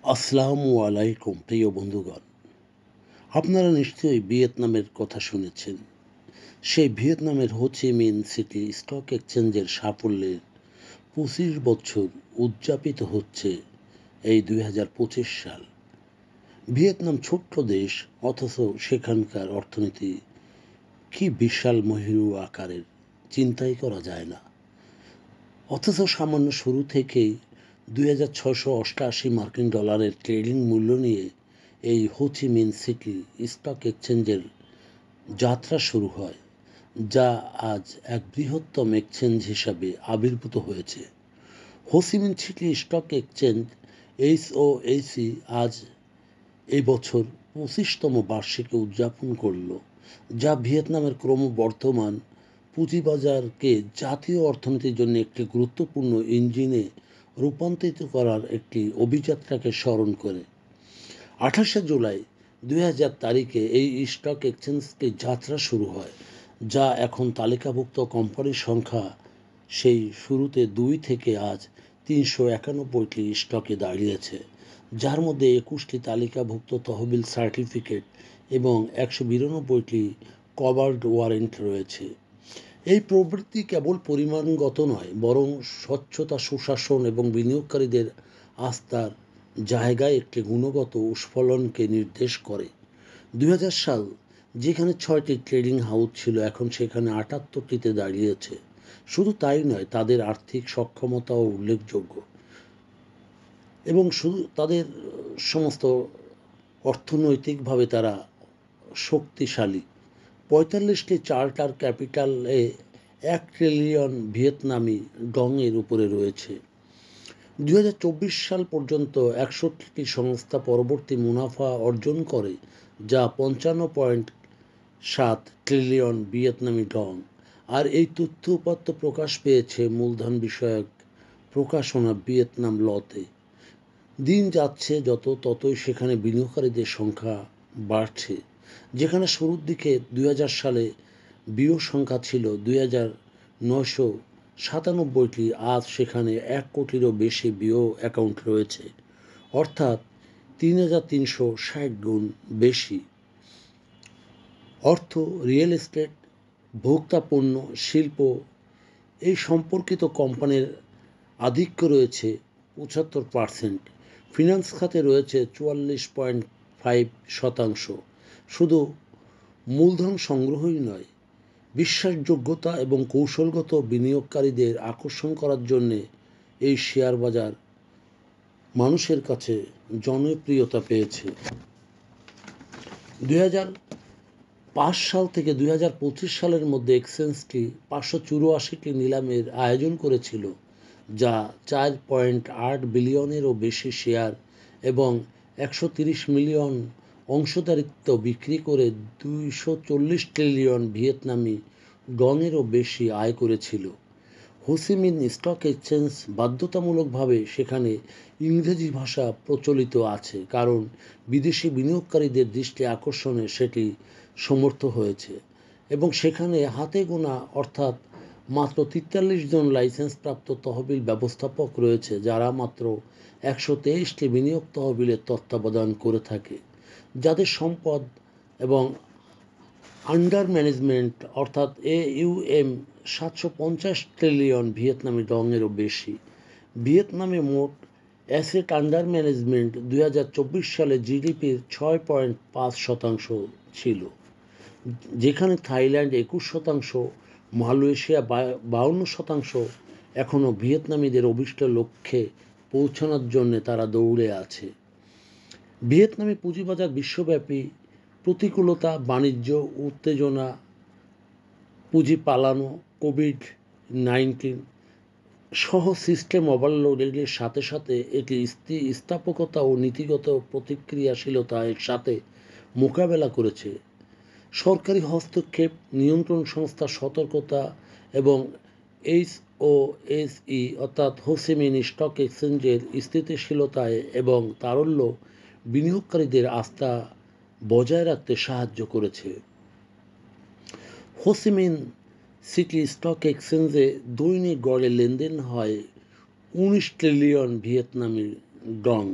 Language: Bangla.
আসসালামু আলাইকুম প্রিয় বন্ধুগণ। আপনারা নিশ্চয়ই ভিয়েতনামের কথা শুনেছেন। সেই ভিয়েতনামের হো চি মিন সিটি স্টক এক্সচেঞ্জের সাফল্যের ২৫ বছর উদযাপিত হচ্ছে এই ২০২৫ সাল। ভিয়েতনাম ছোট্ট দেশ, অথচ সেখানকার অর্থনীতি কি বিশাল মহীরু আকারের, চিন্তাই করা যায় না। অথচ সামান্য শুরু থেকেই ২,৬৮৮ মার্কিন ডলারের ট্রেডিং মূল্য নিয়ে এই হো চি মিন সিটি স্টক এক্সচেঞ্জের যাত্রা শুরু হয়, যা আজ এক বৃহত্তম এক্সচেঞ্জ হিসাবে আবির্ভূত হয়েছে। Ho Chi Minh city stock exchange HOAC আজ এই বছর ২৫তম বার্ষিকী উদযাপন করল, যা ভিয়েতনামের ক্রমবর্ধমান পুঁজিবাজারকে জাতীয় অর্থনীতির জন্য একটি গুরুত্বপূর্ণ ইঞ্জিনে রূপান্তরিত করার একটি অভিযাত্রাকে স্মরণ করে। ২৮শে জুলাই ২০০০ তারিখে এই স্টক এক্সচেঞ্জটি যাত্রা শুরু হয়, যা এখন তালিকাভুক্ত কোম্পানির সংখ্যা সেই শুরুতে ২ থেকে আজ ৩৯১টি স্টকে দাঁড়িয়েছে, যার মধ্যে ২১টি তালিকাভুক্ত তহবিল সার্টিফিকেট এবং ১৯২টি কভার্ড ওয়ারেন্ট রয়েছে। এই প্রবৃদ্ধি কেবল পরিমাণগত নয়, বরং স্বচ্ছতা, সুশাসন এবং বিনিয়োগকারীদের আস্থার জায়গায় একটি গুণগত স্ফলনকে নির্দেশ করে। ২০০০ সাল যেখানে ৬টি ট্রেডিং হাউস ছিল, এখন সেখানে ৭৮টিতে দাঁড়িয়েছে। শুধু তাই নয়, তাদের আর্থিক সক্ষমতাও উল্লেখযোগ্য এবং শুধু তাদের সমস্ত অর্থনৈতিকভাবে তারা শক্তিশালী। ৪৫টি চার্টার ক্যাপিটালে ১ ট্রিলিয়ন ভিয়েতনামি ডংয়ের উপরে রয়েছে। ২০২৪ সাল পর্যন্ত ৬১টি সংস্থা পরবর্তী মুনাফা অর্জন করে, যা ৫৫.৭ ট্রিলিয়ন ভিয়েতনামি ডং। আর এই তথ্য উপাত্ত প্রকাশ পেয়েছে মূলধন বিষয়ক প্রকাশনা ভিয়েতনাম লতে। দিন যাচ্ছে যত, ততই সেখানে বিনিয়োগকারীদের সংখ্যা বাড়ছে। যেখানে শুরুর দিকে ২০০০ সালে বিনিয়োগ সংখ্যা ছিল ২,৯৯৭টি, আজ সেখানে ১ কোটিরও বেশি বিনিয়োগ অ্যাকাউন্ট রয়েছে, অর্থাৎ ৩,৩৬০ গুণ বেশি। অর্থ, রিয়েল এস্টেট, ভোক্তা পণ্য, শিল্প এই সম্পর্কিত কোম্পানির আধিক্য রয়েছে ৭৫%। ফিন্যান্স খাতে রয়েছে ৪৪.৫%। শুধু মূলধন সংগ্রহই নয়, বিশ্বাসযোগ্যতা এবং কৌশলগত বিনিয়োগকারীদের আকর্ষণ করার জন্যে এই শেয়ার বাজার মানুষের কাছে জনপ্রিয়তা পেয়েছে। ২০০৫ সাল থেকে ২০২৫ সালের মধ্যে এক্সচেঞ্জটি ৫৮৪টি নিলামের আয়োজন করেছিল, যা ৪.৮ বিলিয়নেরও বেশি শেয়ার এবং ১৩০ মিলিয়ন অংশদারিত্ব বিক্রি করে ২৪০ ট্রিলিয়ন ভিয়েতনামি ডংয়েরও বেশি আয় করেছিল। হো চি মিন স্টক এক্সচেঞ্জ বাধ্যতামূলকভাবে সেখানে ইংরেজি ভাষা প্রচলিত আছে, কারণ বিদেশি বিনিয়োগকারীদের দৃষ্টি আকর্ষণে সেটি সমর্থ হয়েছে এবং সেখানে হাতে গোনা অর্থাৎ মাত্র ৪৩ জন লাইসেন্সপ্রাপ্ত তহবিল ব্যবস্থাপক রয়েছে, যারা মাত্র ১২৩টি বিনিয়োগ তহবিলের তত্ত্বাবধান করে থাকে, যাদের সম্পদ এবং আন্ডার ম্যানেজমেন্ট অর্থাৎ AUM ৭৫০ ট্রিলিয়ন ভিয়েতনামি ডংয়েরও বেশি। ভিয়েতনামে মোট অ্যাসেট আন্ডার ম্যানেজমেন্ট ২০২৪ সালে জিডিপির ৬.৫% ছিল, যেখানে থাইল্যান্ড ২১%, মালয়েশিয়া ৫২%। এখনও ভিয়েতনামিদের অভীষ্ট লক্ষ্যে পৌঁছানোর জন্য তারা দৌড়ে আছে। ভিয়েতনামি পুঁজিবাজার বিশ্বব্যাপী প্রতিকূলতা, বাণিজ্য উত্তেজনা, পুঁজি পালানো, কোভিড-১৯ সহ সিস্টেম ওভারলোডের সাথে সাথে এটি স্থিতিস্থাপকতা ও নীতিগত প্রতিক্রিয়াশীলতার সাথে মোকাবেলা করেছে। সরকারি হস্তক্ষেপ, নিয়ন্ত্রণ সংস্থার সতর্কতা এবং HOSE অর্থাৎ হো চি মিন স্টক এক্সচেঞ্জের স্থিতিশীলতায় এবং তারল্য বিনিয়োগকারীদের আস্থা বজায় রাখতে সাহায্য করেছে। হো চি মিন সিটি স্টক এক্সচেঞ্জে দৈনিক গড়ে লেনদেন হয় ১৯ ট্রিলিয়ন ভিয়েতনামি ডং।